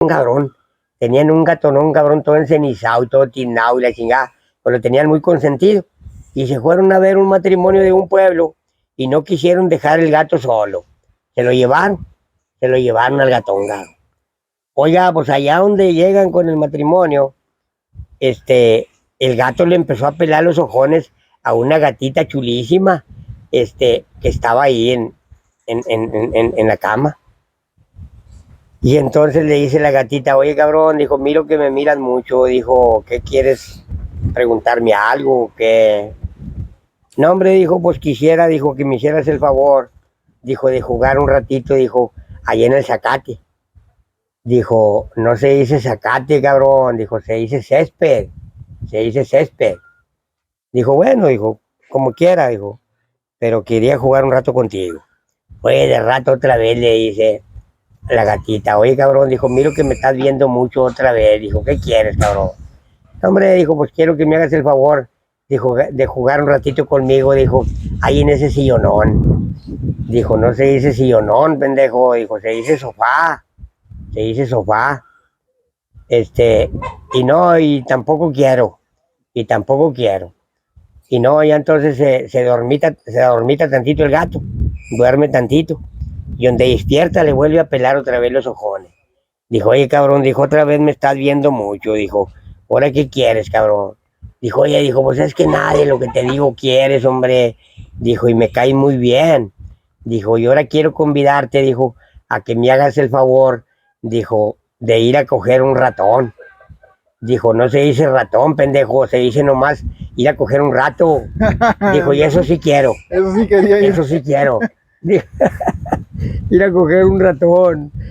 un cabrón. Tenían un gatonón, cabrón, todo encenizado y todo tiznado y la chingada. Pues lo tenían muy consentido. Y se fueron a ver un matrimonio de un pueblo y no quisieron dejar el gato solo. Se lo llevaron, al gatón, cabrón. Oiga, pues allá donde llegan con el matrimonio, el gato le empezó a pelar los ojones a una gatita chulísima, que estaba ahí en la cama. Y entonces le dice la gatita, oye cabrón, dijo, miro que me miras mucho, dijo, ¿qué quieres preguntarme algo? ¿Qué? No, hombre, dijo, pues quisiera, dijo, que me hicieras el favor, dijo, de jugar un ratito, dijo, allá en el zacate. Dijo, no se dice zacate, cabrón, dijo, se dice césped, se dice césped. Dijo, bueno, dijo, como quiera, dijo, pero quería jugar un rato contigo. Oye, de rato otra vez le dice la gatita, oye cabrón, dijo, miro que me estás viendo mucho otra vez, dijo, ¿qué quieres, cabrón? Hombre, dijo, pues quiero que me hagas el favor, dijo, de jugar un ratito conmigo, dijo, ahí en ese sillonón. Dijo, no se dice sillonón, pendejo, dijo, se dice sofá, se dice sofá. Y no, y tampoco quiero, y tampoco quiero. Y no, ya entonces se dormita tantito el gato, duerme tantito. Y donde despierta le vuelve a pelar otra vez los ojones. Dijo, oye cabrón, dijo, otra vez me estás viendo mucho, dijo, ¿ahora qué quieres, cabrón? Dijo, oye, dijo, pues es que nadie lo que te digo quieres, hombre. Dijo, y me caes muy bien. Dijo, y ahora quiero convidarte, dijo, a que me hagas el favor, dijo, de ir a coger un ratón. Dijo, no se dice ratón, pendejo, se dice nomás ir a coger un rato. Dijo, y eso sí quiero. Eso sí quería ir. Eso sí quiero. Ir a coger un ratón.